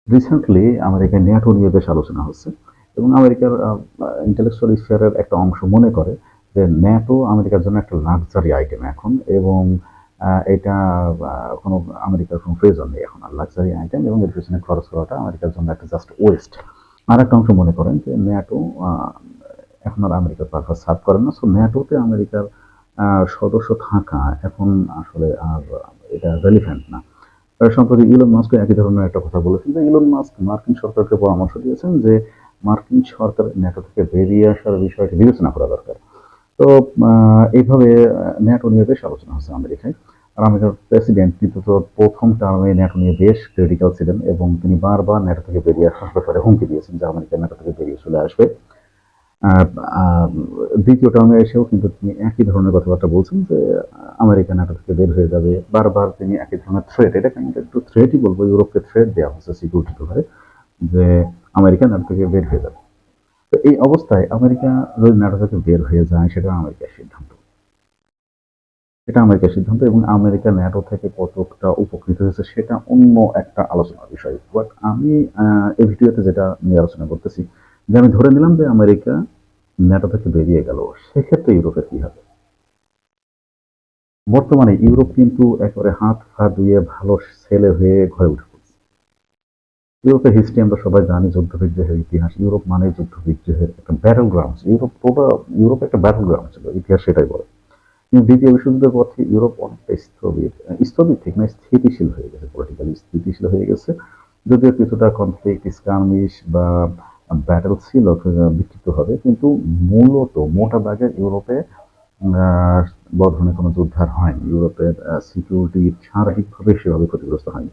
Recently আমেরিকায় NATO নিয়ে বেশ আলোচনা হচ্ছে এবং আমেরিকার ইন্টেলেকচুয়াল স্ফিয়ারের একটা অংশ মনে করে যে ন্যাটো আমেরিকার জন্য একটা লাক্সারি আইটেম এখন এবং এটা কোনো আমেরিকার কোনো প্রয়োজন নেই এখন আর লাক্সারি আইটেম এবং এর পিছনে খরচ করাটা আমেরিকার জন্য একটা জাস্ট ওয়েস্ট। আর একটা অংশ মনে করেন যে ন্যাটো এখন আর আমেরিকার পারপাস সার্ভ করে না, সো ন্যাটোতে আমেরিকার সদস্য থাকা এখন আসলে আর এটা রেলিভেন্ট না। সম্প্রতি ইলন মাস্ক একই ধরনের একটা কথা বলেছেন যে ইলন মাস্ক মার্কিন সরকারকে পরামর্শ দিয়েছেন যে মার্কিন সরকার ন্যাটো থেকে বেরিয়ে আসার বিষয়টি বিবেচনা করা দরকার। তো এইভাবে ন্যাটো নিয়ে বেশ আলোচনা হচ্ছে আমেরিকায়। আর আমেরিকার প্রেসিডেন্ট কিন্তু তো প্রথম টার্মে ন্যাটো নিয়ে বেশ ক্রিটিক্যাল ছিলেন এবং তিনি বারবার ন্যাটো থেকে বেরিয়ে আসার ব্যাপারে হুমকি দিয়েছেন যে আমেরিকা ন্যাটো থেকে বেরিয়ে চলে আসবে। আহ, আহ, দ্বিতীয় টার্মে এসেও কিন্তু তিনি একই ধরনের কথাবার্তা বলছেন যে আমেরিকা ন্যাটো থেকে বের হয়ে যাবে। বারবার তিনি একই ধরনের থ্রেট, এটাকে আমি একটু থ্রেটই বলবো, ইউরোপকে থ্রেট দেওয়া হচ্ছে সিকিউরিটি ব্যাপারে যে আমেরিকা ন্যাটো থেকে বের হয়ে যাবে। তো এই অবস্থায় আমেরিকা যদি ন্যাটো থেকে বের হয়ে যায় সেটা আমেরিকার সিদ্ধান্ত, এটা আমেরিকার সিদ্ধান্ত এবং আমেরিকা ন্যাটো থেকে কতটা উপকৃত হয়েছে সেটা অন্য একটা আলোচনার বিষয়। বাট আমি এই ভিডিওতে যেটা নিয়ে আলোচনা করতেছি যে আমি ধরে নিলাম যে আমেরিকা ন্যাটো থেকে বেরিয়ে গেল, সেক্ষেত্রে ইউরোপের কি হবে? বর্তমানে ইউরোপ কিন্তু একেবারে হাত পা ধুয়ে ভালো ছেলে হয়ে ঘরে উঠে পড়ছে। ইউরোপের হিস্ট্রি আমরা সবাই জানি, যুদ্ধ বিগ্রহের ইতিহাস। ইউরোপ মানে যুদ্ধ বিগ্রহের একটা ব্যাটল গ্রাউন্ড। ইউরোপ একটা ব্যাটল গ্রাউন্ড ছিল, ইতিহাস সেটাই বলে। কিন্তু দ্বিতীয় বিশ্বযুদ্ধের পর থেকে ইউরোপ অনেকটা স্থবির, স্থবির ঠিক না, স্থিতিশীল হয়ে গেছে, পলিটিক্যালি স্থিতিশীল হয়ে গেছে। যদিও কিছুটা কনফ্লিক্ট, স্কার্মিশ বা ব্যাটেল ছিল বিক্ষিপ্ত হবে, কিন্তু মূলত মোটা দাগে ইউরোপে বড় ধরনের কোনো যুদ্ধ আর হয়নি। ইউরোপের সিকিউরিটি সার্বিকভাবে সেভাবে ক্ষতিগ্রস্ত হয়নি।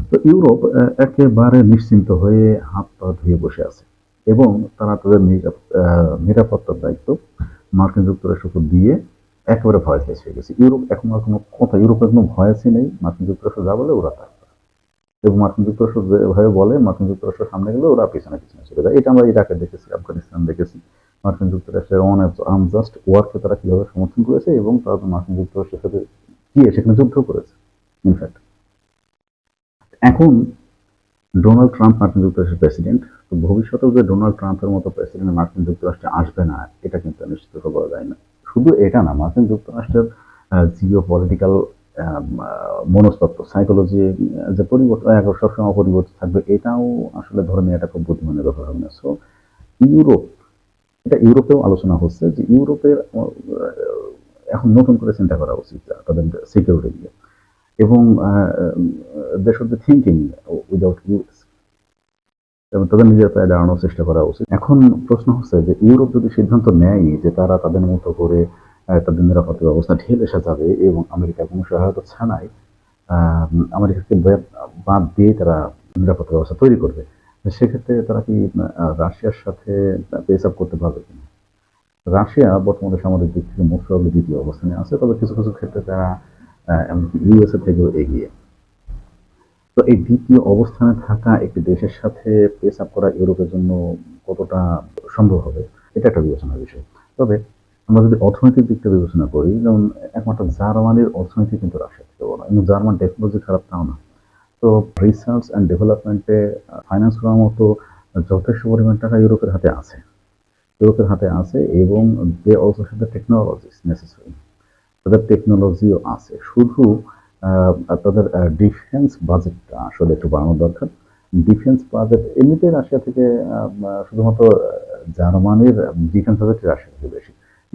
তো ইউরোপ একেবারে নিশ্চিন্ত হয়ে হাত পা ধুয়ে বসে আছে এবং তারা তাদের নিরাপত্তার দায়িত্ব মার্কিন যুক্তরাষ্ট্রকে দিয়ে একেবারে ভয়লেস হয়ে গেছে। ইউরোপ এখন আর কোনো কথা, ইউরোপের কোনো ভয়াসই নেই। মার্কিন যুক্তরাষ্ট্র যা বলে ওরা তাই করে। এবং মার্কিন যুক্তরাষ্ট্র যেভাবে বলে, মার্কিন যুক্তরাষ্ট্রের সামনে গেলে ওরা পিছনে পিছনে চলে যায়। এটা আমরা ইরাকে দেখেছি, আফগানিস্তান দেখেছি। মার্কিন যুক্তরাষ্ট্রের আনজাস্ট ওয়ারকে তারা কিভাবে সমর্থন করেছে এবং তারা তো মার্কিন যুক্তরাষ্ট্রের সাথে গিয়ে সেখানে যুদ্ধ করেছে ইনফ্যাক্ট। এখন ডোনাল্ড ট্রাম্প মার্কিন যুক্তরাষ্ট্রের প্রেসিডেন্ট, তো ভবিষ্যতেও যে ডোনাল্ড ট্রাম্পের মতো প্রেসিডেন্ট মার্কিন যুক্তরাষ্ট্রে আসবে না এটা কিন্তু নিশ্চিত বলা যায় না। শুধু এটা না, মার্কিন যুক্তরাষ্ট্রের জিও পলিটিক্যাল মনস্তত্ত্ব, সাইকোলজি যে পরিবর্তন সবসময় পরিবর্তন থাকবে, এটাও আসলে ধরে নিয়ে এটা খুব বুদ্ধিমানের ব্যাপার হবে না। সো ইউরোপ, এটা ইউরোপেও আলোচনা হচ্ছে যে ইউরোপের এখন নতুন করে চিন্তা করা উচিত তাদের সিকিউরিটি নিয়ে এবং they should be thinking without US এবং তাদের নিজের পায়ে দাঁড়ানোর চেষ্টা করা উচিত। এখন প্রশ্ন হচ্ছে যে ইউরোপ যদি সিদ্ধান্ত নেয় যে তারা তাদের মতো করে তাদের নিরাপত্তা ব্যবস্থা ঢেলে সাজাবে এবং আমেরিকার কোনো সহায়তা ছাড়াই আমেরিকাকে বাদ দিয়ে তারা নিরাপত্তা ব্যবস্থা তৈরি করবে, সেক্ষেত্রে তারা কি রাশিয়ার সাথে পেস আপ করতে পারবে কিনা? রাশিয়া বর্তমানে সামরিক দিক থেকে মোস্ট প্রবাবলি দ্বিতীয় অবস্থানে আছে, তবে কিছু কিছু ক্ষেত্রে তারা এমনকি ইউএসএ থেকেও এগিয়ে। তো এই দ্বিতীয় অবস্থানে থাকা একটি দেশের সাথে পেস আপ করা ইউরোপের জন্য কতটা সম্ভব হবে এটা একটা বিবেচনার বিষয়। তবে আমরা যদি অর্থনৈতিক দিকটা বিবেচনা করি, যেমন একমাত্র জার্মানির অর্থনীতি কিন্তু রাশিয়া থেকে বড় এবং জার্মান টেকনোলজি খারাপ তাও না। তো রিসার্চ অ্যান্ড ডেভেলপমেন্টে ফাইন্যান্স করার মতো যথেষ্ট পরিমাণ টাকা ইউরোপের হাতে আছে, ইউরোপের হাতে আছে এবং they also have the technologies necessary, তাদের টেকনোলজিও আছে। শুধু তাদের ডিফেন্স বাজেটটা আসলে একটু বাড়ানো দরকার। ডিফেন্স বাজেট এমনিতেই রাশিয়া থেকে শুধুমাত্র জার্মানির ডিফেন্স বাজেট রাশিয়া থেকে বেশি।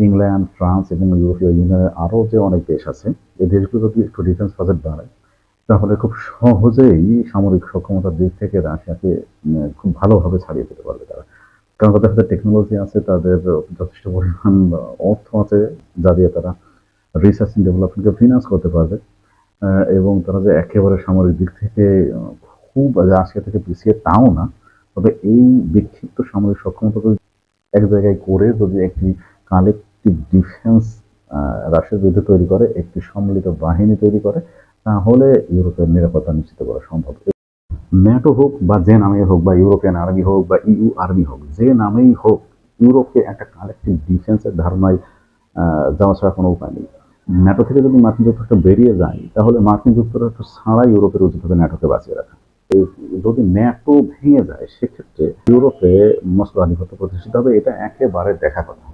ইংল্যান্ড, ফ্রান্স এবং ইউরোপীয় ইউনিয়নের আরও যে অনেক দেশ আছে, এই দেশগুলো যদি একটু ডিফেন্স বাজেট বাড়ায় তাহলে খুব সহজেই সামরিক সক্ষমতার দিক থেকে রাশিয়াকে খুব ভালোভাবে ছাড়িয়ে যেতে পারবে তারা। কারণ তাদের হাতে টেকনোলজি আছে, তাদের যথেষ্ট পরিমাণ অর্থ আছে যা দিয়ে তারা রিসার্চ এন্ড ডেভেলপমেন্টকে ফিনান্স করতে পারবে এবং তারা যে একেবারে সামরিক দিক থেকে খুব রাশিয়া থেকে পিছিয়ে তাও না। তবে এই বিক্ষিপ্ত সামরিক সক্ষমতা যদি এক জায়গায় করে যদি একটি কালেকটিভ ডিফেন্স রাশিয়ার বিরুদ্ধে তৈরি করে, একটি সম্মিলিত বাহিনী তৈরি করে, তাহলে ইউরোপের নিরাপত্তা নিশ্চিত করা সম্ভব। ন্যাটো হোক বা যে নামেই হোক বা ইউরোপিয়ান আর্মি হোক বা ইউ আর্মি হোক, যে নামেই হোক, ইউরোপকে একটা কালেকটিভ ডিফেন্সের ধারণায় যাওয়া ছাড়া কোনো উপায় নেই। ন্যাটো থেকে যদি মার্কিন যুক্তরাষ্ট্র বেরিয়ে যায় তাহলে মার্কিন যুক্তরাষ্ট্র ছাড়া ইউরোপের উচিত হবে ন্যাটোকে বাঁচিয়ে রাখা। যদি ন্যাটো ভেঙে যায় সেক্ষেত্রে ইউরোপে মস্কো আধিপত্য প্রতিষ্ঠিত হবে, এটা একেবারে দেখা কথা।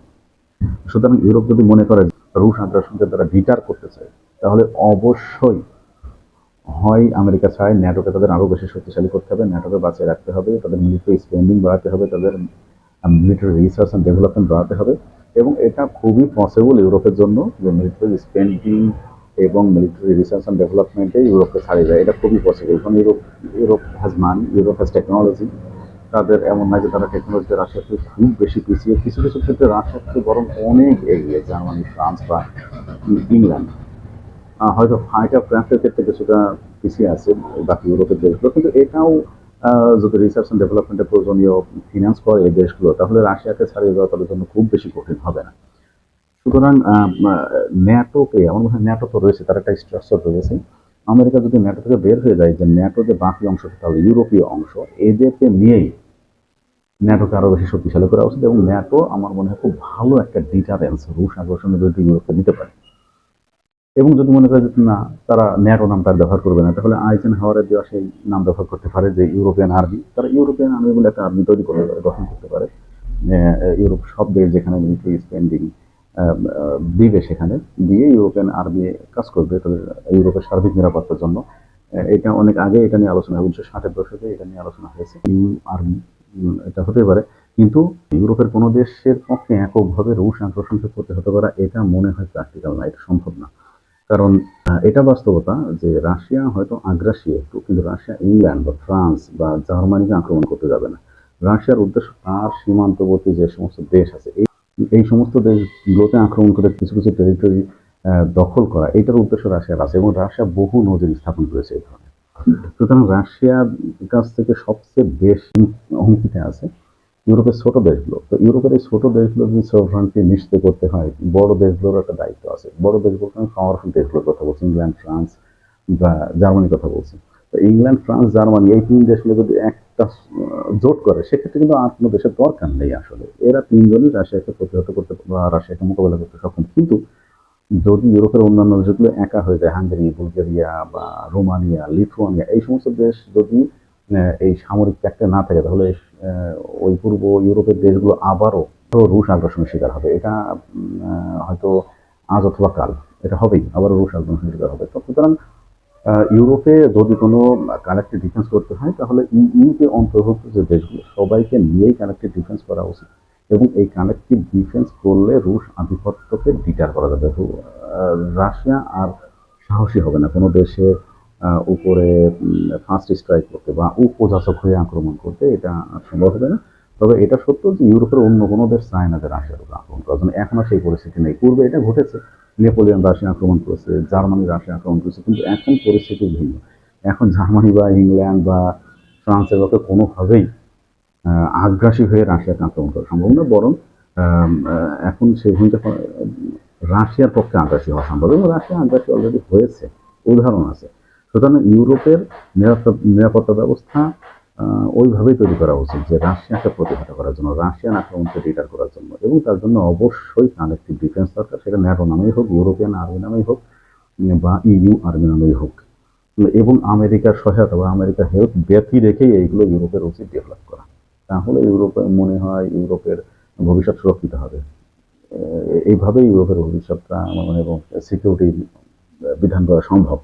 সুতরাং ইউরোপ যদি মনে করে রুশ আগ্রাসনকে তারা ডিটার করতে চায়, তাহলে অবশ্যই হয় আমেরিকা চায় ন্যাটোকে তাদের আরো বেশি শক্তিশালী করতে হবে, ন্যাটোকে বাঁচিয়ে রাখতে হবে, তাদের মিলিটারি স্পেন্ডিং বাড়াতে হবে, তাদের মিলিটারি রিসার্চ অ্যান্ড ডেভেলপমেন্ট বাড়াতে হবে। এবং এটা খুবই পসিবল ইউরোপের জন্য যে মিলিটারি স্পেন্ডিং এবং মিলিটারি রিসার্চ অ্যান্ড ডেভেলপমেন্টে ইউরোপকে ছাড়িয়ে যায়। এটা খুবই পসিবল, কারণ Europe has money, Europe has technology. তাদের এমন নয় যে তারা টেকনোলজিতে রাশিয়ার থেকে খুব বেশি পিছিয়ে, কিছু কিছু ক্ষেত্রে রাশিয়ার থেকে বরং অনেক এগিয়ে, জার্মানি, ফ্রান্স বা ইংল্যান্ড। হয়তো ফাইটার ক্রাফটের ক্ষেত্রে কিছুটা পিছিয়ে আছে বাকি ইউরোপের দেশগুলো, কিন্তু এটাও যদি রিসার্চ অ্যান্ড ডেভেলপমেন্টে প্রয়োজনীয় ফিনান্স করে এই দেশগুলো, তাহলে রাশিয়াকে ছাড়িয়ে যাওয়া তাদের জন্য খুব বেশি কঠিন হবে না। সুতরাং ন্যাটোকে, আমার মনে হয় ন্যাটো তো রয়েছে, তার একটা স্ট্রাকচার রয়েছে। আমেরিকা যদি ন্যাটো থেকে বের হয়ে যায়, যে ন্যাটো যে বাকি অংশ, তাহলে ইউরোপীয় অংশ, এদেরকে নিয়েই ন্যাটোকে আরো বেশি শক্তিশালী করা উচিত। এবং ন্যাটো আমার মনে হয় খুব ভালো একটা ডিটারেন্স রুশ আগ্রাসনের বিরুদ্ধে ইউরোপকে দিতে পারে। এবং যদি মনে করে যে না, তারা ন্যাটো নামটা ব্যবহার করবে না, তাহলে আইজেনহাওয়ারের দেওয়া সেই নাম ব্যবহার করতে পারে, যে ইউরোপিয়ান আর্মি। তারা ইউরোপিয়ান আর্মি বলে একটা আর্মি তৈরি করতে পারে, গঠন করতে পারে। ইউরোপ সব দেশ যেখানে মিলিটারি স্পেন্ডিং দিবে, সেখানে দিয়ে ইউরোপিয়ান আর্মি কাজ করবে তাদের ইউরোপের সার্বিক নিরাপত্তার জন্য। এটা অনেক আগে এটা নিয়ে আলোচনা, 1960-এর দশকে এটা নিয়ে আলোচনা হয়েছে, ইউ আর্মি এটা হতে পারে। কিন্তু ইউরোপের কোনো দেশের পক্ষে এককভাবে রুশ আগ্রাসনকে প্রতিহত করা, এটা মনে হয় প্র্যাকটিক্যাল না, এটা সম্ভব না। কারণ এটা বাস্তবতা যে রাশিয়া হয়তো আগ্রাসী একটু, কিন্তু রাশিয়া ইংল্যান্ড বা ফ্রান্স বা জার্মানিকে আক্রমণ করতে যাবে না। রাশিয়ার উদ্দেশ্য তার সীমান্তবর্তী যে সমস্ত দেশ আছে, এই সমস্ত দেশগুলোতে আক্রমণ করে কিছু কিছু টেরিটরি দখল করা, এটার উদ্দেশ্য রাশিয়ার আছে, এবং রাশিয়া বহু নজির স্থাপন করেছে এই ধরনের। সুতরাং রাশিয়ার কাছ থেকে সবচেয়ে বেশি হুমকিতে আছে ইউরোপের ছোট দেশগুলো। তো ইউরোপের এই ছোট দেশগুলো যদি সভরান্টি নিশ্চিত করতে হয়, বড় দেশগুলোর একটা দায়িত্ব আছে। বড় দেশগুলো, আমি পাওয়ারফুল দেশগুলোর কথা বলছি, ইংল্যান্ড, ফ্রান্স বা জার্মানির কথা বলছি। তো ইংল্যান্ড, ফ্রান্স, জার্মানি, এই তিন দেশগুলো যদি একটা জোট করে, সেক্ষেত্রে কিন্তু আর কোনো দেশের দরকার নেই আসলে। এরা তিনজনই রাশিয়াকে প্রতিহত করতে বা রাশিয়াকে মোকাবেলা করতে সক্ষম। কিন্তু যদি ইউরোপের অন্যান্য দেশগুলো একা হয়ে যায়, হাঙ্গেরি, বুলগেরিয়া বা রোমানিয়া, লিথুয়ানিয়া, এই সমস্ত দেশ যদি এই সামরিক প্যাক্টে না থাকে, তাহলে ওই পূর্ব ইউরোপের দেশগুলো আবারও রুশ আগ্রাসনের শিকার হবে। এটা হয়তো আজ অথবা কাল এটা হবেই, আবারও রুশ আগ্রাসনের শিকার হবে। তো সুতরাং ইউরোপে যদি কোনো কালেক্টিভ ডিফেন্স করতে হয়, তাহলে ইউতে অন্তর্ভুক্ত যে দেশগুলো, সবাইকে নিয়েই কালেক্টিভ ডিফেন্স করা উচিত। এবং এই কালেক্টিভ ডিফেন্স করলে রুশ আধিপত্যকে ডিটার করা যাবে। রাশিয়া আর সাহসী হবে না কোনো দেশের উপরে ফার্স্ট স্ট্রাইক করতে বা উপযাচক হয়ে আক্রমণ করতে, এটা সম্ভব হবে না। তবে এটা সত্য যে ইউরোপের অন্য কোনো দেশ চায় না যে রাশিয়ার উপর আক্রমণ করার জন্য, এখনো সেই পরিস্থিতি নেই। পূর্বে এটা ঘটেছে, নেপোলিয়ন রাশিয়া আক্রমণ করেছে, জার্মানি রাশিয়া আক্রমণ করেছে, কিন্তু এখন পরিস্থিতি ভিন্ন। এখন জার্মানি বা ইংল্যান্ড বা ফ্রান্সের পক্ষে কোনোভাবেই আগ্রাসী হয়ে রাশিয়াকে আক্রমণ করা সম্ভব না, বরং এখন সেই ভূমিকা রাশিয়ার পক্ষে আগ্রাসী হওয়া সম্ভব, এবং রাশিয়া আগ্রাসী অলরেডি হয়েছে, উদাহরণ আছে। সুতরাং ইউরোপের নিরাপত্তা ব্যবস্থা ওইভাবেই তৈরি করা উচিত যে রাশিয়াকে প্রতিহত করার জন্য, রাশিয়ান আক্রমণকে ডিটার করার জন্য। এবং তার জন্য অবশ্যই কালেক্টিভ ডিফেন্স দরকার, সেটা ন্যাটো নামেই হোক, ইউরোপিয়ান আর্মি নামেই হোক বা ইইউ আর্মি নামেই হোক। এবং আমেরিকার সহায়তা বা আমেরিকার হেল্প ব্যতি রেখেই এইগুলো ইউরোপের উচিত ডেভেলপ করা। তাহলে ইউরোপে মনে হয় ইউরোপের ভবিষ্যৎ সুরক্ষিত হবে। এইভাবেই ইউরোপের ভবিষ্যৎটা আমার মনে হয় এবং সিকিউরিটি বিধান করা সম্ভব।